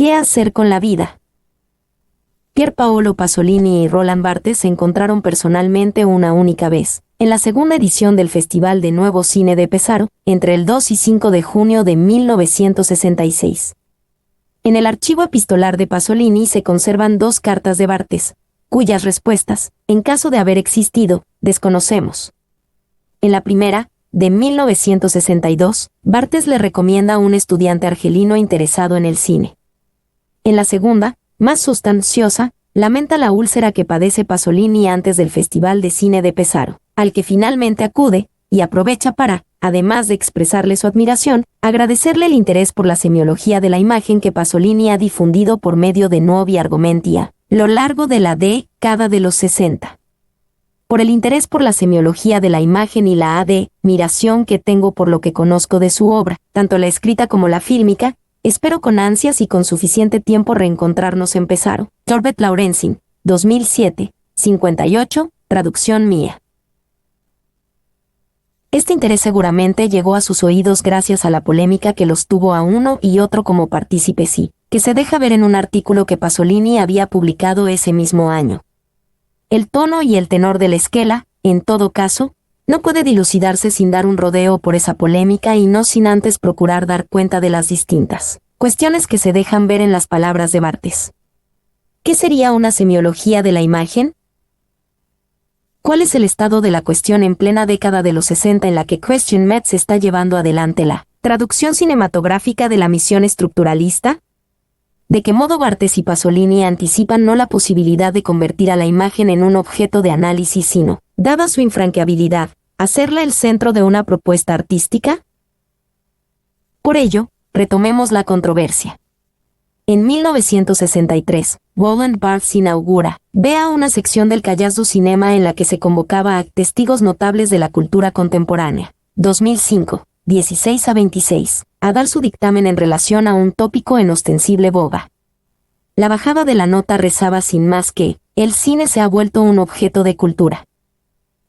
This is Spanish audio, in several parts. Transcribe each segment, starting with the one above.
¿Qué hacer con la vida? Pier Paolo Pasolini y Roland Barthes se encontraron personalmente una única vez, en la segunda edición del Festival de Nuevo Cine de Pesaro, entre el 2 y 5 de junio de 1966. En el archivo epistolar de Pasolini se conservan 2 cartas de Barthes, cuyas respuestas, en caso de haber existido, desconocemos. En la primera, de 1962, Barthes le recomienda a un estudiante argelino interesado en el cine. En la segunda, más sustanciosa, lamenta la úlcera que padece Pasolini antes del Festival de Cine de Pesaro, al que finalmente acude, y aprovecha para, además de expresarle su admiración, agradecerle el interés por la semiología de la imagen que Pasolini ha difundido por medio de Nuovi Argomenti a lo largo de la década de los 60. Por el interés por la semiología de la imagen y la admiración que tengo por lo que conozco de su obra, tanto la escrita como la fílmica, espero con ansias y con suficiente tiempo reencontrarnos en Pesaro. Torbet Laurencin, 2007, 58, traducción mía. Este interés seguramente llegó a sus oídos gracias a la polémica que los tuvo a uno y otro como partícipes y que se deja ver en un artículo que Pasolini había publicado ese mismo año. El tono y el tenor de la esquela, en todo caso, no puede dilucidarse sin dar un rodeo por esa polémica y no sin antes procurar dar cuenta de las distintas cuestiones que se dejan ver en las palabras de Barthes. ¿Qué sería una semiología de la imagen? ¿Cuál es el estado de la cuestión en plena década de los 60 en la que Christian Metz está llevando adelante la traducción cinematográfica de la misión estructuralista? ¿De qué modo Barthes y Pasolini anticipan no la posibilidad de convertir a la imagen en un objeto de análisis sino, dada su infranqueabilidad, hacerla el centro de una propuesta artística? Por ello, retomemos la controversia. En 1963, Roland Barthes inaugura, vea una sección del Callas do Cinema en la que se convocaba a testigos notables de la cultura contemporánea. 2005, 16 a 26, a dar su dictamen en relación a un tópico en ostensible boga. La bajada de la nota rezaba sin más que, el cine se ha vuelto un objeto de cultura.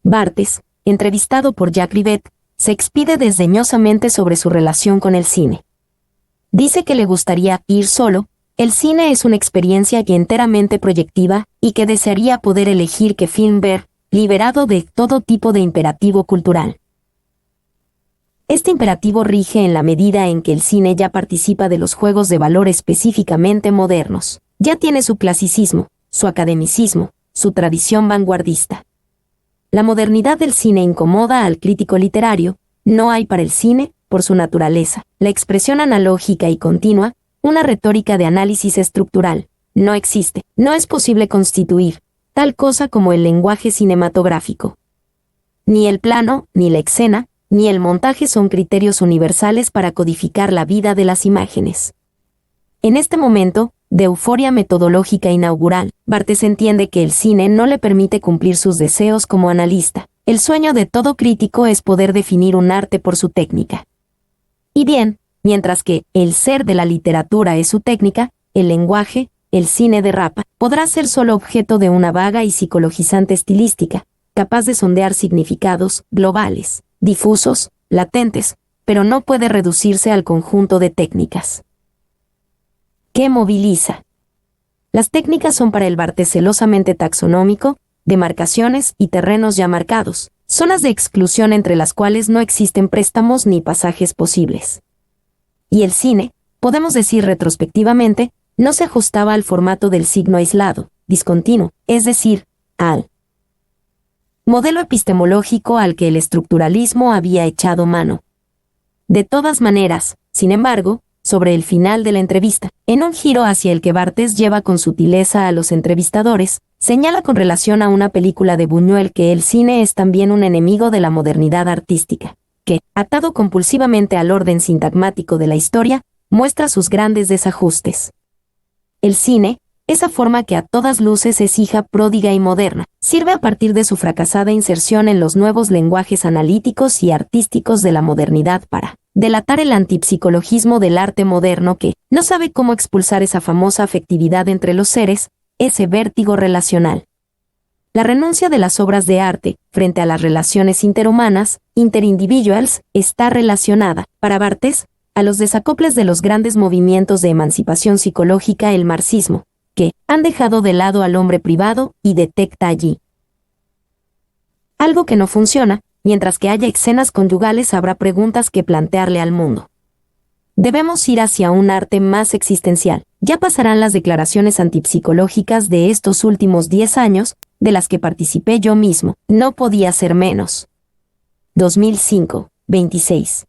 Barthes, entrevistado por Jacques Rivette, se expide desdeñosamente sobre su relación con el cine. Dice que le gustaría ir solo, el cine es una experiencia que enteramente proyectiva y que desearía poder elegir qué film ver, liberado de todo tipo de imperativo cultural. Este imperativo rige en la medida en que el cine ya participa de los juegos de valor específicamente modernos, ya tiene su clasicismo, su academicismo, su tradición vanguardista. La modernidad del cine incomoda al crítico literario, no hay para el cine, por su naturaleza, la expresión analógica y continua, una retórica de análisis estructural, no existe, no es posible constituir tal cosa como el lenguaje cinematográfico. Ni el plano, ni la escena, ni el montaje son criterios universales para codificar la vida de las imágenes. En este momento, de euforia metodológica inaugural, Barthes entiende que el cine no le permite cumplir sus deseos como analista. El sueño de todo crítico es poder definir un arte por su técnica. Y bien, mientras que el ser de la literatura es su técnica, el lenguaje, el cine derrapa, podrá ser solo objeto de una vaga y psicologizante estilística, capaz de sondear significados globales, difusos, latentes, pero no puede reducirse al conjunto de técnicas. ¿Qué moviliza? Las técnicas son para el Barthes celosamente taxonómico, demarcaciones y terrenos ya marcados, zonas de exclusión entre las cuales no existen préstamos ni pasajes posibles. Y el cine, podemos decir retrospectivamente, no se ajustaba al formato del signo aislado, discontinuo, es decir, al modelo epistemológico al que el estructuralismo había echado mano. De todas maneras, sin embargo, sobre el final de la entrevista, en un giro hacia el que Barthes lleva con sutileza a los entrevistadores, señala con relación a una película de Buñuel que el cine es también un enemigo de la modernidad artística, que, atado compulsivamente al orden sintagmático de la historia, muestra sus grandes desajustes. El cine, esa forma que a todas luces es hija pródiga y moderna, sirve a partir de su fracasada inserción en los nuevos lenguajes analíticos y artísticos de la modernidad para delatar el antipsicologismo del arte moderno que no sabe cómo expulsar esa famosa afectividad entre los seres, ese vértigo relacional. La renuncia de las obras de arte, frente a las relaciones interhumanas, interindividuals, está relacionada, para Barthes, a los desacoples de los grandes movimientos de emancipación psicológica, el marxismo, que han dejado de lado al hombre privado y detecta allí algo que no funciona. Mientras que haya escenas conyugales habrá preguntas que plantearle al mundo. Debemos ir hacia un arte más existencial. Ya pasarán las declaraciones antipsicológicas de estos últimos 10 años, de las que participé yo mismo. No podía ser menos. 2005, 26.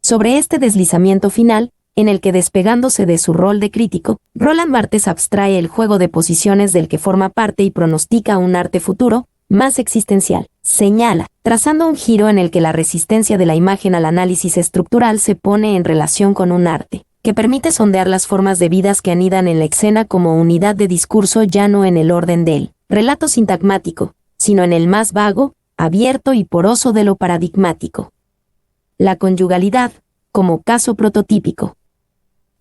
Sobre este deslizamiento final, en el que despegándose de su rol de crítico, Roland Barthes abstrae el juego de posiciones del que forma parte y pronostica un arte futuro, más existencial, señala, trazando un giro en el que la resistencia de la imagen al análisis estructural se pone en relación con un arte, que permite sondear las formas de vidas que anidan en la escena como unidad de discurso ya no en el orden del relato sintagmático, sino en el más vago, abierto y poroso de lo paradigmático. La conyugalidad, como caso prototípico,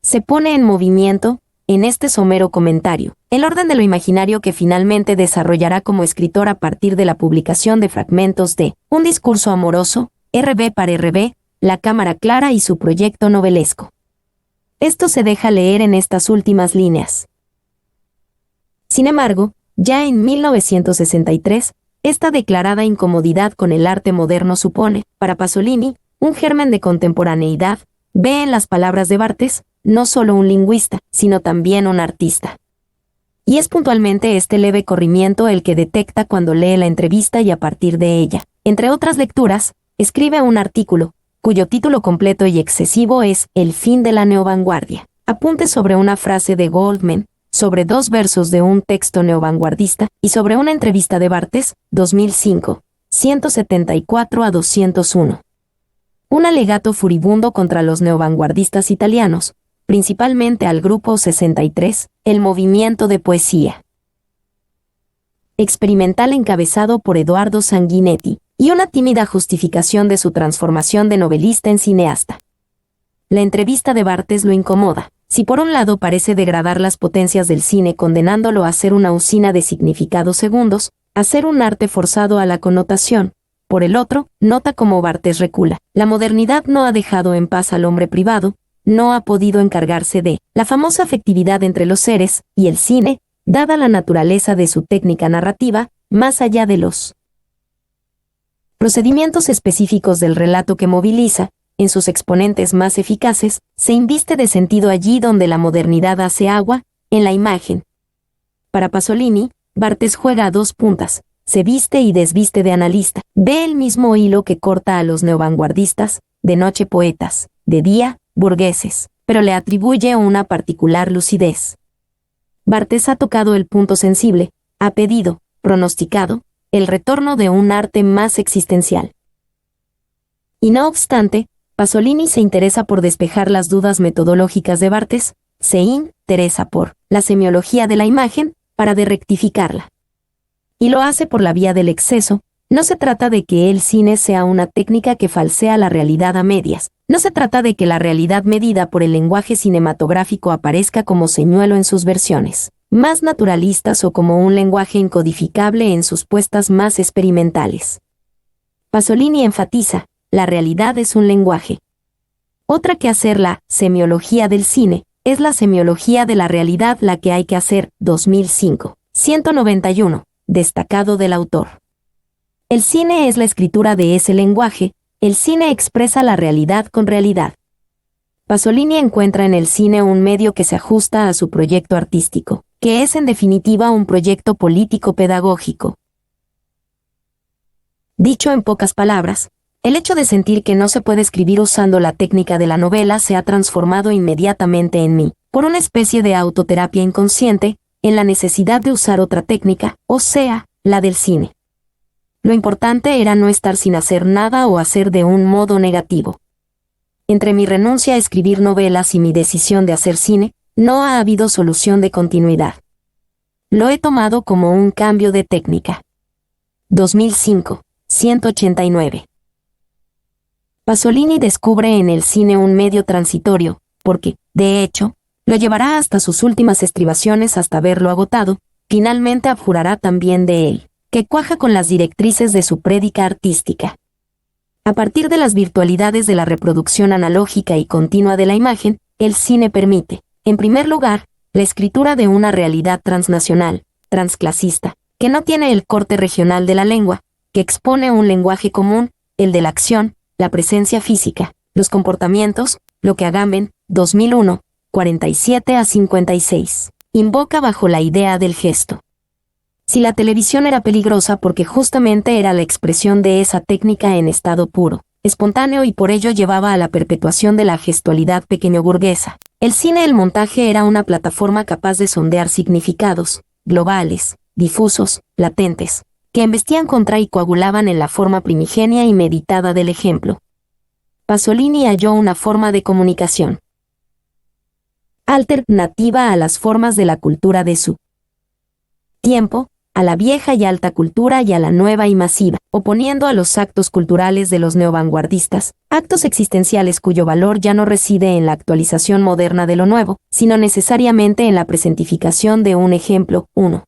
se pone en movimiento, en este somero comentario, el orden de lo imaginario que finalmente desarrollará como escritor a partir de la publicación de fragmentos de Un discurso amoroso, RB para RB, La cámara clara y su proyecto novelesco. Esto se deja leer en estas últimas líneas. Sin embargo, ya en 1963, esta declarada incomodidad con el arte moderno supone, para Pasolini, un germen de contemporaneidad. Ve en las palabras de Barthes no solo un lingüista, sino también un artista. Y es puntualmente este leve corrimiento el que detecta cuando lee la entrevista y a partir de ella, entre otras lecturas, escribe un artículo, cuyo título completo y excesivo es El fin de la neovanguardia. Apunte sobre una frase de Goldman, sobre 2 versos de un texto neovanguardista y sobre una entrevista de Barthes, 2005, 174 a 201. Un alegato furibundo contra los neovanguardistas italianos, principalmente al Grupo 63, el movimiento de poesía experimental encabezado por Edoardo Sanguinetti, y una tímida justificación de su transformación de novelista en cineasta. La entrevista de Barthes lo incomoda. Si por un lado parece degradar las potencias del cine condenándolo a ser una usina de significados segundos, a ser un arte forzado a la connotación, por el otro, nota cómo Barthes recula. La modernidad no ha dejado en paz al hombre privado, no ha podido encargarse de la famosa afectividad entre los seres, y el cine, dada la naturaleza de su técnica narrativa, más allá de los procedimientos específicos del relato que moviliza, en sus exponentes más eficaces, se inviste de sentido allí donde la modernidad hace agua, en la imagen. Para Pasolini, Barthes juega a 2 puntas. Se viste y desviste de analista, ve el mismo hilo que corta a los neovanguardistas, de noche poetas, de día, burgueses, pero le atribuye una particular lucidez. Barthes ha tocado el punto sensible, ha pedido, pronosticado, el retorno de un arte más existencial. Y no obstante, Pasolini se interesa por despejar las dudas metodológicas de Barthes, se interesa por la semiología de la imagen, para de rectificarla. Y lo hace por la vía del exceso. No se trata de que el cine sea una técnica que falsea la realidad a medias. No se trata de que la realidad medida por el lenguaje cinematográfico aparezca como señuelo en sus versiones más naturalistas o como un lenguaje incodificable en sus puestas más experimentales. Pasolini enfatiza, la realidad es un lenguaje. Otra que hacer la semiología del cine, es la semiología de la realidad la que hay que hacer. 2005, 191. Destacado del autor. El cine es la escritura de ese lenguaje, el cine expresa la realidad con realidad. Pasolini encuentra en el cine un medio que se ajusta a su proyecto artístico, que es en definitiva un proyecto político-pedagógico. Dicho en pocas palabras, el hecho de sentir que no se puede escribir usando la técnica de la novela se ha transformado inmediatamente en mí, por una especie de autoterapia inconsciente, en la necesidad de usar otra técnica, o sea, la del cine. Lo importante era no estar sin hacer nada o hacer de un modo negativo. Entre mi renuncia a escribir novelas y mi decisión de hacer cine, no ha habido solución de continuidad. Lo he tomado como un cambio de técnica. 2005, 189. Pasolini descubre en el cine un medio transitorio, porque, de hecho, lo llevará hasta sus últimas estribaciones hasta verlo agotado, finalmente abjurará también de él, que cuaja con las directrices de su prédica artística. A partir de las virtualidades de la reproducción analógica y continua de la imagen, el cine permite, en primer lugar, la escritura de una realidad transnacional, transclasista, que no tiene el corte regional de la lengua, que expone un lenguaje común, el de la acción, la presencia física, los comportamientos, lo que Agamben, 2001, 47 a 56, invoca bajo la idea del gesto. Si la televisión era peligrosa porque justamente era la expresión de esa técnica en estado puro, espontáneo y por ello llevaba a la perpetuación de la gestualidad pequeño-burguesa, el cine el montaje era una plataforma capaz de sondear significados, globales, difusos, latentes, que embestían contra y coagulaban en la forma primigenia y meditada del ejemplo. Pasolini halló una forma de comunicación alternativa a las formas de la cultura de su tiempo, a la vieja y alta cultura y a la nueva y masiva, oponiendo a los actos culturales de los neovanguardistas, actos existenciales cuyo valor ya no reside en la actualización moderna de lo nuevo, sino necesariamente en la presentificación de un ejemplo, uno,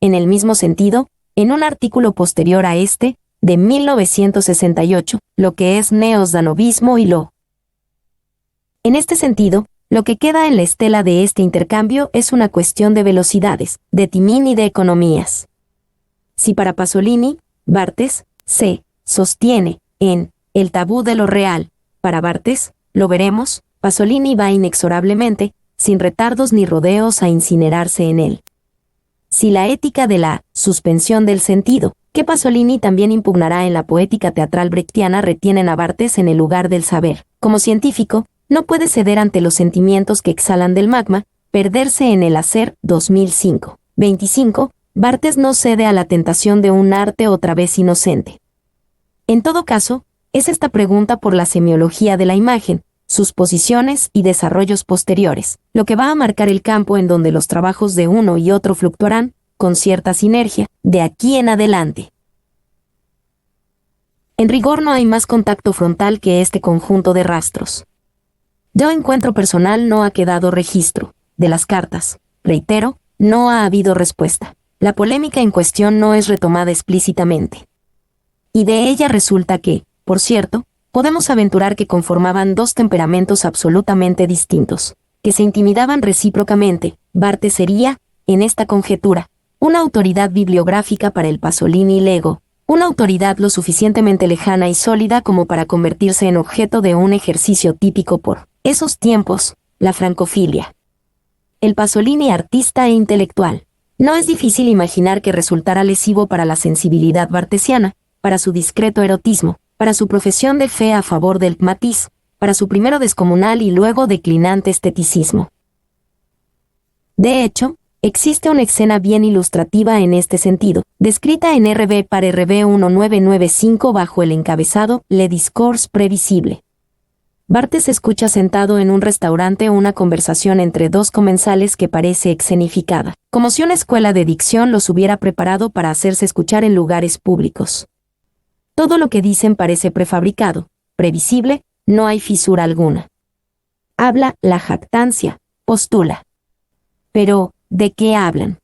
en el mismo sentido, en un artículo posterior a este, de 1968, lo que es neosdanovismo y lo. En este sentido, lo que queda en la estela de este intercambio es una cuestión de velocidades, de timón y de economías. Si para Pasolini, Barthes, se sostiene en el tabú de lo real, para Barthes, lo veremos, Pasolini va inexorablemente, sin retardos ni rodeos a incinerarse en él. Si la ética de la suspensión del sentido, que Pasolini también impugnará en la poética teatral brechtiana, retienen a Barthes en el lugar del saber, como científico, no puede ceder ante los sentimientos que exhalan del magma, perderse en el hacer. 2005. 25. Barthes no cede a la tentación de un arte otra vez inocente. En todo caso, es esta pregunta por la semiología de la imagen, sus posiciones y desarrollos posteriores, lo que va a marcar el campo en donde los trabajos de uno y otro fluctuarán, con cierta sinergia, de aquí en adelante. En rigor no hay más contacto frontal que este conjunto de rastros. De encuentro personal no ha quedado registro. De las cartas, reitero, no ha habido respuesta. La polémica en cuestión no es retomada explícitamente. Y de ella resulta que, por cierto, podemos aventurar que conformaban dos temperamentos absolutamente distintos, que se intimidaban recíprocamente. Barthes sería, en esta conjetura, una autoridad bibliográfica para el Pasolini Lego, una autoridad lo suficientemente lejana y sólida como para convertirse en objeto de un ejercicio típico por esos tiempos, la francofilia. El Pasolini artista e intelectual. No es difícil imaginar que resultara lesivo para la sensibilidad bartesiana, para su discreto erotismo, para su profesión de fe a favor del matiz, para su primero descomunal y luego declinante esteticismo. De hecho, existe una escena bien ilustrativa en este sentido, descrita en RB para RB 1995 bajo el encabezado Le discours previsible. Barthes escucha sentado en un restaurante una conversación entre dos comensales que parece escenificada, como si una escuela de dicción los hubiera preparado para hacerse escuchar en lugares públicos. Todo lo que dicen parece prefabricado, previsible, no hay fisura alguna. Habla la jactancia, postula. Pero, ¿de qué hablan?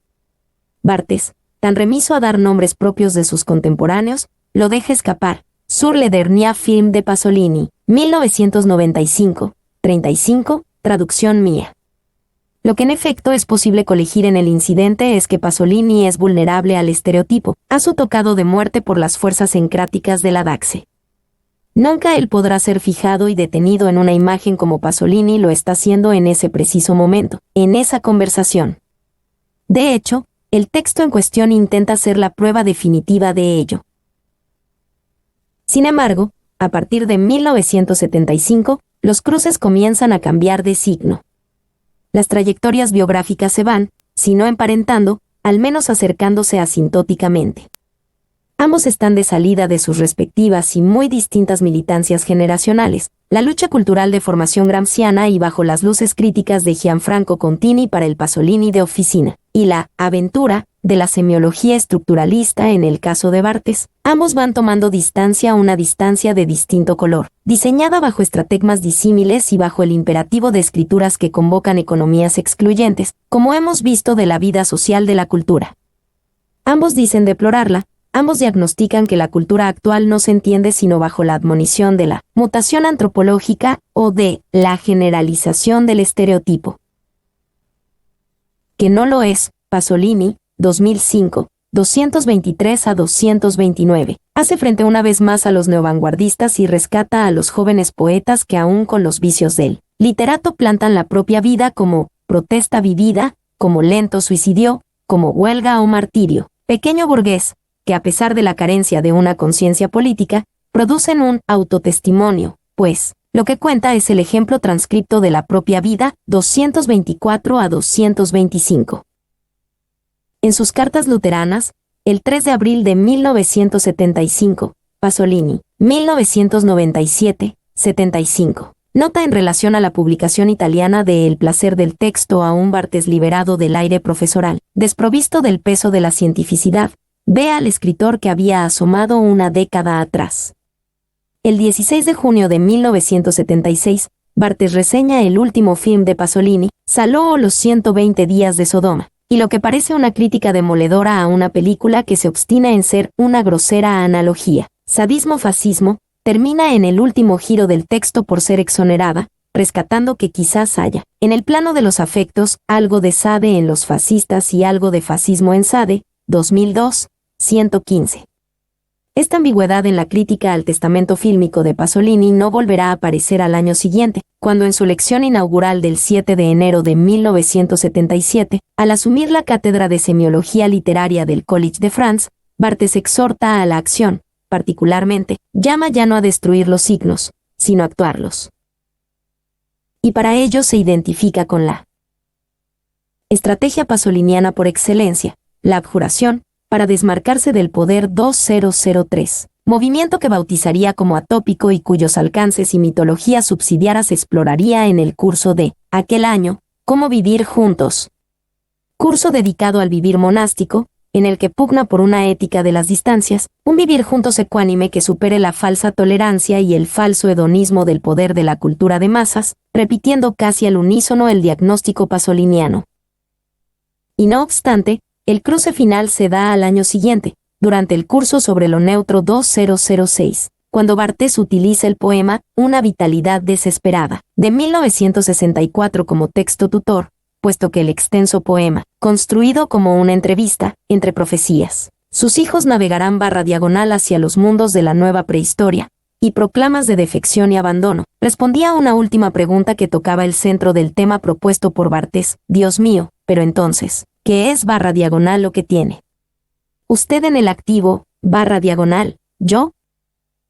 Barthes, tan remiso a dar nombres propios de sus contemporáneos, lo deja escapar. Sur le dernier film de Pasolini, 1995, 35, traducción mía. Lo que en efecto es posible colegir en el incidente es que Pasolini es vulnerable al estereotipo, a su tocado de muerte por las fuerzas encráticas de la Daxe. Nunca él podrá ser fijado y detenido en una imagen como Pasolini lo está haciendo en ese preciso momento, en esa conversación. De hecho, el texto en cuestión intenta ser la prueba definitiva de ello. Sin embargo, a partir de 1975, los cruces comienzan a cambiar de signo. Las trayectorias biográficas se van, si no emparentando, al menos acercándose asintóticamente. Ambos están de salida de sus respectivas y muy distintas militancias generacionales, la lucha cultural de formación gramsciana y bajo las luces críticas de Gianfranco Contini para el Pasolini de oficina, y la aventura de la semiología estructuralista en el caso de Barthes. Ambos van tomando distancia, una distancia de distinto color, diseñada bajo estrategmas disímiles y bajo el imperativo de escrituras que convocan economías excluyentes, como hemos visto de la vida social de la cultura. Ambos dicen deplorarla, Ambos diagnostican que la cultura actual no se entiende sino bajo la admonición de la mutación antropológica o de la generalización del estereotipo. Que no lo es, Pasolini, 2005, 223 a 229. Hace frente una vez más a los neovanguardistas y rescata a los jóvenes poetas que aún con los vicios del literato plantan la propia vida como protesta vivida, como lento suicidio, como huelga o martirio. Pequeño burgués, que a pesar de la carencia de una conciencia política, producen un autotestimonio, pues, lo que cuenta es el ejemplo transcripto de la propia vida, 224 a 225. En sus cartas luteranas, el 3 de abril de 1975, Pasolini, 1997, 75. Nota en relación a la publicación italiana de El placer del texto a un Barthes liberado del aire profesoral, desprovisto del peso de la cientificidad, ve al escritor que había asomado una década atrás. El 16 de junio de 1976, Barthes reseña el último film de Pasolini, Salò o los 120 días de Sodoma, y lo que parece una crítica demoledora a una película que se obstina en ser una grosera analogía, sadismo-fascismo, termina en el último giro del texto por ser exonerada, rescatando que quizás haya, en el plano de los afectos, algo de Sade en los fascistas y algo de fascismo en Sade, 2002, 115. Esta ambigüedad en la crítica al testamento fílmico de Pasolini no volverá a aparecer al año siguiente, cuando en su lección inaugural del 7 de enero de 1977, al asumir la cátedra de semiología literaria del Collège de France, Barthes exhorta a la acción, particularmente, llama ya no a destruir los signos, sino a actuarlos. Y para ello se identifica con la estrategia pasoliniana por excelencia, la abjuración, para desmarcarse del poder 2003, movimiento que bautizaría como atópico y cuyos alcances y mitologías subsidiarias exploraría en el curso de aquel año, Cómo vivir juntos. Curso dedicado al vivir monástico, en el que pugna por una ética de las distancias, un vivir juntos ecuánime que supere la falsa tolerancia y el falso hedonismo del poder de la cultura de masas, repitiendo casi al unísono el diagnóstico pasoliniano. Y no obstante, el cruce final se da al año siguiente, durante el curso sobre lo neutro 2006, cuando Barthes utiliza el poema Una vitalidad desesperada, de 1964 como texto tutor, puesto que el extenso poema, construido como una entrevista, entre profecías, sus hijos navegarán /diagonal hacia los mundos de la nueva prehistoria, y proclamas de defección y abandono, respondía a una última pregunta que tocaba el centro del tema propuesto por Barthes, Dios mío, pero entonces, ¿qué es /diagonal lo que tiene? Usted en el activo, /diagonal, yo.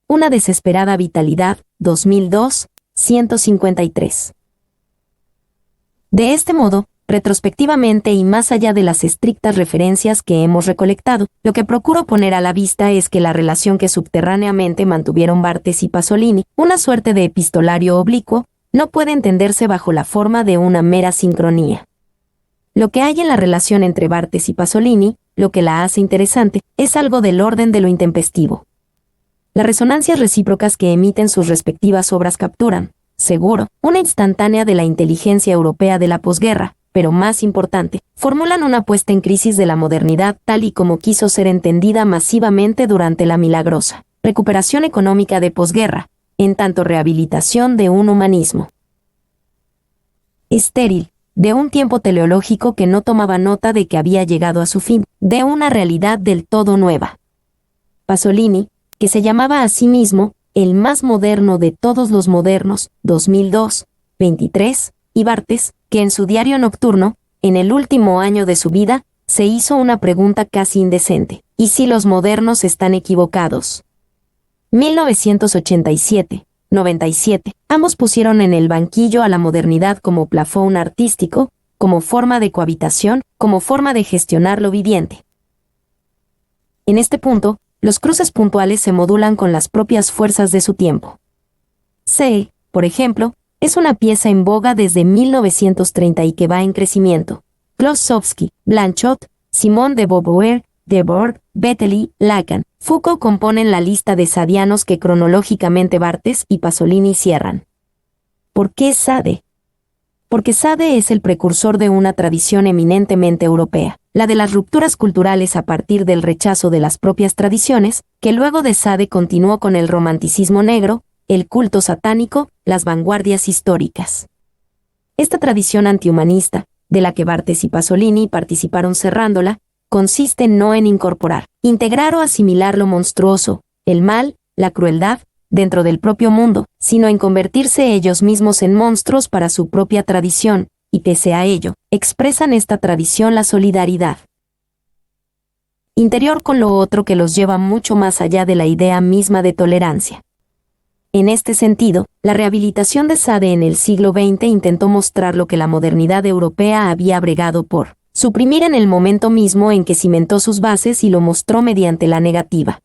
Una desesperada vitalidad, 2002, 153. De este modo, retrospectivamente y más allá de las estrictas referencias que hemos recolectado, lo que procuro poner a la vista es que la relación que subterráneamente mantuvieron Barthes y Pasolini, una suerte de epistolario oblicuo, no puede entenderse bajo la forma de una mera sincronía. Lo que hay en la relación entre Barthes y Pasolini, lo que la hace interesante, es algo del orden de lo intempestivo. Las resonancias recíprocas que emiten sus respectivas obras capturan, seguro, una instantánea de la inteligencia europea de la posguerra, pero más importante, formulan una puesta en crisis de la modernidad tal y como quiso ser entendida masivamente durante la milagrosa recuperación económica de posguerra, en tanto rehabilitación de un humanismo estéril, de un tiempo teleológico que no tomaba nota de que había llegado a su fin, de una realidad del todo nueva. Pasolini, que se llamaba a sí mismo el más moderno de todos los modernos, 2002, 23, y Barthes, que en su diario nocturno, en el último año de su vida, se hizo una pregunta casi indecente: ¿y si los modernos están equivocados? 1987, 97, ambos pusieron en el banquillo a la modernidad como plafón artístico, como forma de cohabitación, como forma de gestionar lo viviente. En este punto, los cruces puntuales se modulan con las propias fuerzas de su tiempo. C, por ejemplo, es una pieza en boga desde 1930 y que va en crecimiento. Klossowski, Blanchot, Simone de Beauvoir, Debord, Bettely, Lacan, Foucault componen la lista de sadianos que cronológicamente Barthes y Pasolini cierran. ¿Por qué Sade? Porque Sade es el precursor de una tradición eminentemente europea, la de las rupturas culturales a partir del rechazo de las propias tradiciones, que luego de Sade continuó con el romanticismo negro, el culto satánico, las vanguardias históricas. Esta tradición antihumanista, de la que Barthes y Pasolini participaron cerrándola, consiste no en incorporar, integrar o asimilar lo monstruoso, el mal, la crueldad, dentro del propio mundo, sino en convertirse ellos mismos en monstruos para su propia tradición, y pese a ello, expresan esta tradición la solidaridad interior con lo otro que los lleva mucho más allá de la idea misma de tolerancia. En este sentido, la rehabilitación de Sade en el siglo XX intentó mostrar lo que la modernidad europea había bregado por suprimir en el momento mismo en que cimentó sus bases y lo mostró mediante la negativa.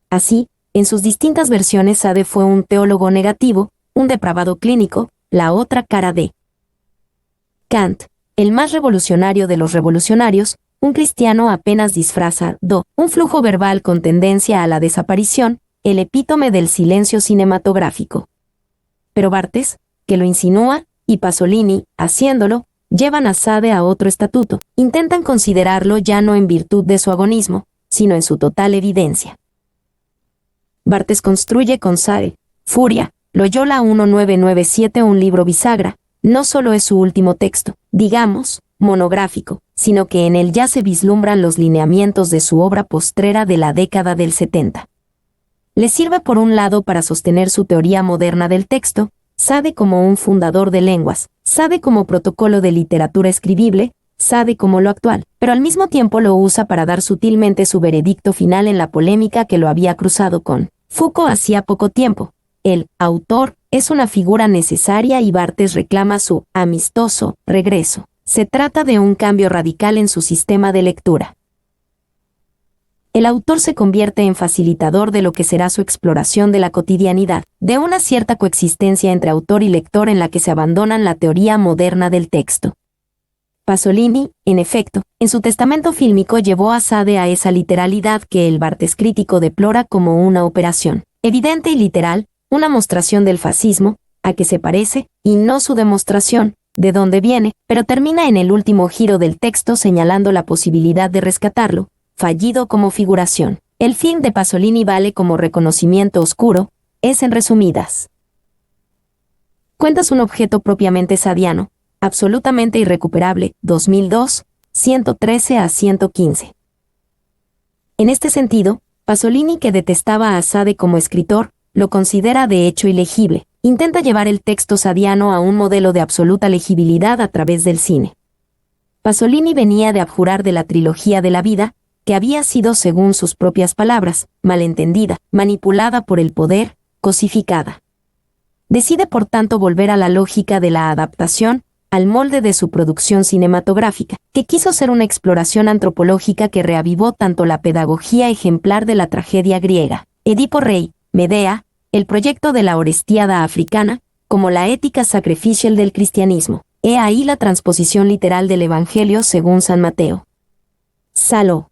Así, en sus distintas versiones Sade fue un teólogo negativo, un depravado clínico, la otra cara de Kant, el más revolucionario de los revolucionarios, un cristiano apenas disfraza un flujo verbal con tendencia a la desaparición, el epítome del silencio cinematográfico. Pero Barthes, que lo insinúa, y Pasolini, haciéndolo, llevan a Sade a otro estatuto, intentan considerarlo ya no en virtud de su agonismo, sino en su total evidencia. Barthes construye con Sade, Furia, Loyola 1997, un libro bisagra, no solo es su último texto, digamos, monográfico, sino que en él ya se vislumbran los lineamientos de su obra postrera de la década del 70. Le sirve por un lado para sostener su teoría moderna del texto, Sade como un fundador de lenguas, Sade como protocolo de literatura escribible, Sade como lo actual, pero al mismo tiempo lo usa para dar sutilmente su veredicto final en la polémica que lo había cruzado con Foucault hacía poco tiempo. El autor es una figura necesaria y Barthes reclama su amistoso regreso. Se trata de un cambio radical en su sistema de lectura. El autor se convierte en facilitador de lo que será su exploración de la cotidianidad, de una cierta coexistencia entre autor y lector en la que se abandonan la teoría moderna del texto. Pasolini, en efecto, en su testamento fílmico llevó a Sade a esa literalidad que el Barthes crítico deplora como una operación evidente y literal, una mostración del fascismo, a que se parece, y no su demostración, de dónde viene, pero termina en el último giro del texto señalando la posibilidad de rescatarlo, fallido como figuración. El fin de Pasolini vale como reconocimiento oscuro, es en resumidas cuentas un objeto propiamente sadiano, absolutamente irrecuperable, 2002, 113 a 115. En este sentido, Pasolini, que detestaba a Sade como escritor, lo considera de hecho ilegible, intenta llevar el texto sadiano a un modelo de absoluta legibilidad a través del cine. Pasolini venía de abjurar de la trilogía de la vida, que había sido, según sus propias palabras, malentendida, manipulada por el poder, cosificada. Decide por tanto volver a la lógica de la adaptación, al molde de su producción cinematográfica, que quiso ser una exploración antropológica que reavivó tanto la pedagogía ejemplar de la tragedia griega, Edipo Rey, Medea, el proyecto de la Orestiada africana, como la ética sacrificial del cristianismo. He ahí la transposición literal del Evangelio según San Mateo. Saló.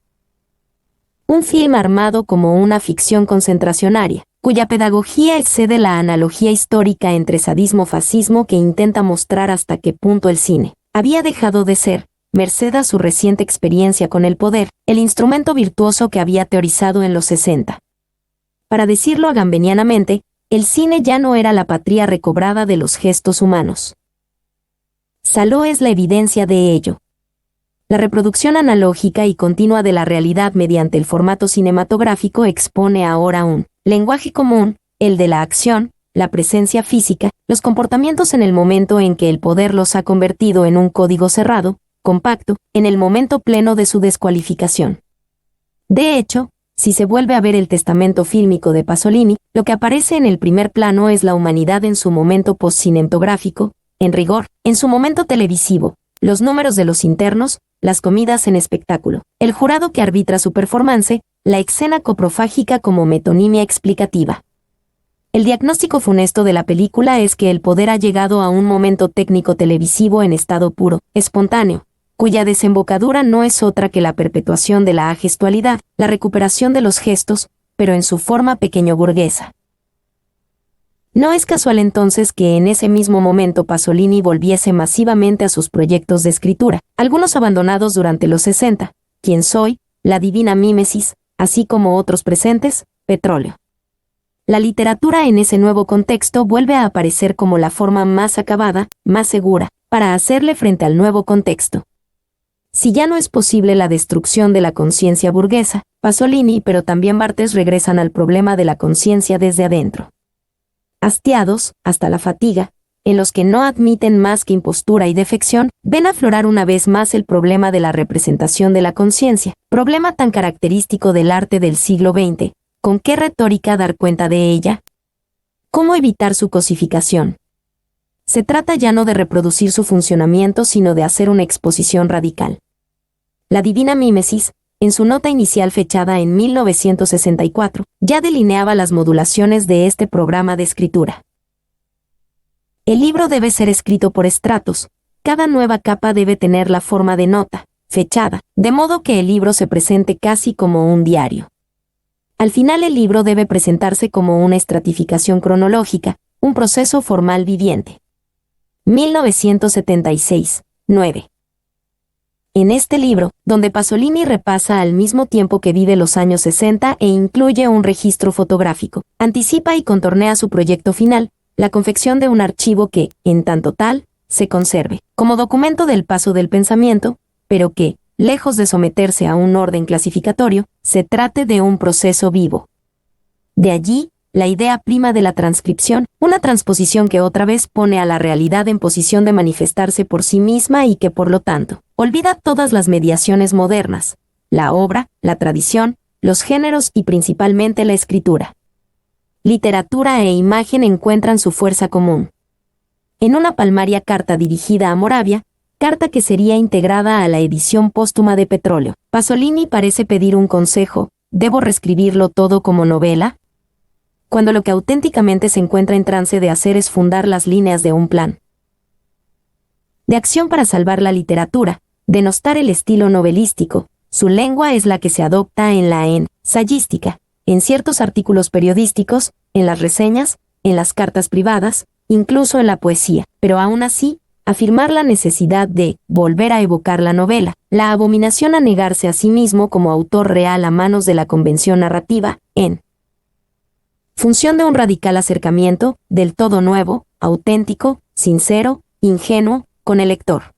Un film armado como una ficción concentracionaria, cuya pedagogía excede la analogía histórica entre sadismo-fascismo que intenta mostrar hasta qué punto el cine había dejado de ser, merced a su reciente experiencia con el poder, el instrumento virtuoso que había teorizado en los 60. Para decirlo agambenianamente, el cine ya no era la patria recobrada de los gestos humanos. Saló es la evidencia de ello. La reproducción analógica y continua de la realidad mediante el formato cinematográfico expone ahora un lenguaje común, el de la acción, la presencia física, los comportamientos en el momento en que el poder los ha convertido en un código cerrado, compacto, en el momento pleno de su descualificación. De hecho, si se vuelve a ver el testamento fílmico de Pasolini, lo que aparece en el primer plano es la humanidad en su momento postcinematográfico, en rigor, en su momento televisivo, los números de los internos, las comidas en espectáculo, el jurado que arbitra su performance, la escena coprofágica como metonimia explicativa. El diagnóstico funesto de la película es que el poder ha llegado a un momento técnico televisivo en estado puro, espontáneo, cuya desembocadura no es otra que la perpetuación de la agestualidad, la recuperación de los gestos, pero en su forma pequeño burguesa. No es casual entonces que en ese mismo momento Pasolini volviese masivamente a sus proyectos de escritura, algunos abandonados durante los 60, ¿Quién soy?, La Divina Mímesis, así como otros presentes, Petróleo. La literatura en ese nuevo contexto vuelve a aparecer como la forma más acabada, más segura, para hacerle frente al nuevo contexto. Si ya no es posible la destrucción de la conciencia burguesa, Pasolini pero también Barthes regresan al problema de la conciencia desde adentro. Hastiados, hasta la fatiga, en los que no admiten más que impostura y defección, ven aflorar una vez más el problema de la representación de la conciencia, problema tan característico del arte del siglo XX. ¿Con qué retórica dar cuenta de ella? ¿Cómo evitar su cosificación? Se trata ya no de reproducir su funcionamiento, sino de hacer una exposición radical. La Divina Mímesis, en su nota inicial fechada en 1964, ya delineaba las modulaciones de este programa de escritura. El libro debe ser escrito por estratos, cada nueva capa debe tener la forma de nota, fechada, de modo que el libro se presente casi como un diario. Al final el libro debe presentarse como una estratificación cronológica, un proceso formal viviente. 1976, 9. En este libro, donde Pasolini repasa al mismo tiempo que vive los años 60 e incluye un registro fotográfico, anticipa y contornea su proyecto final, la confección de un archivo que, en tanto tal, se conserve, como documento del paso del pensamiento, pero que, lejos de someterse a un orden clasificatorio, se trate de un proceso vivo. De allí, la idea prima de la transcripción, una transposición que otra vez pone a la realidad en posición de manifestarse por sí misma y que, por lo tanto, olvida todas las mediaciones modernas, la obra, la tradición, los géneros y principalmente la escritura. Literatura e imagen encuentran su fuerza común. En una palmaria carta dirigida a Moravia, carta que sería integrada a la edición póstuma de Petróleo, Pasolini parece pedir un consejo: ¿debo reescribirlo todo como novela? Cuando lo que auténticamente se encuentra en trance de hacer es fundar las líneas de un plan de acción para salvar la literatura, denostar el estilo novelístico. Su lengua es la que se adopta en la ensayística, en ciertos artículos periodísticos, en las reseñas, en las cartas privadas, incluso en la poesía, pero aún así, afirmar la necesidad de volver a evocar la novela, la abominación a negarse a sí mismo como autor real a manos de la convención narrativa, en función de un radical acercamiento, del todo nuevo, auténtico, sincero, ingenuo, con el lector.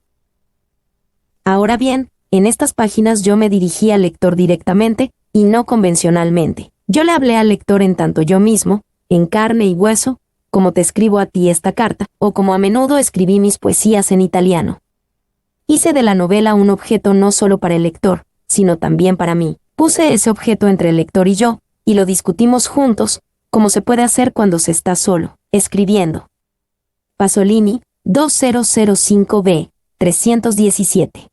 Ahora bien, en estas páginas yo me dirigí al lector directamente, y no convencionalmente. Yo le hablé al lector en tanto yo mismo, en carne y hueso, como te escribo a ti esta carta, o como a menudo escribí mis poesías en italiano. Hice de la novela un objeto no solo para el lector, sino también para mí. Puse ese objeto entre el lector y yo, y lo discutimos juntos, como se puede hacer cuando se está solo, escribiendo. Pasolini, 2005b, 317.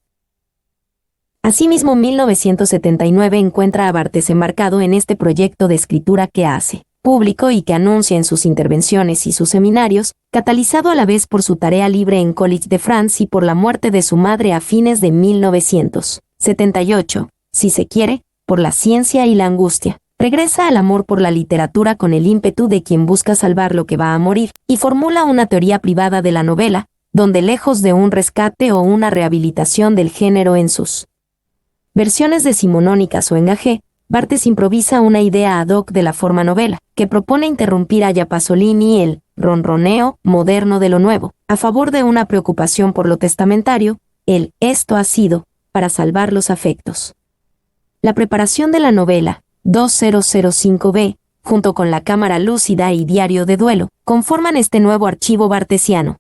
Asimismo, 1979 encuentra a Barthes embarcado en este proyecto de escritura que hace público y que anuncia en sus intervenciones y sus seminarios, catalizado a la vez por su tarea libre en College de France y por la muerte de su madre a fines de 1978, si se quiere, por la ciencia y la angustia. Regresa al amor por la literatura con el ímpetu de quien busca salvar lo que va a morir, y formula una teoría privada de la novela, donde lejos de un rescate o una rehabilitación del género en sus versiones decimonónicas o engajé, Barthes improvisa una idea ad hoc de la forma novela, que propone interrumpir a Pasolini el ronroneo moderno de lo nuevo, a favor de una preocupación por lo testamentario, el esto ha sido, para salvar los afectos. La preparación de la novela, 2005b, junto con La Cámara Lúcida y Diario de Duelo, conforman este nuevo archivo bartesiano,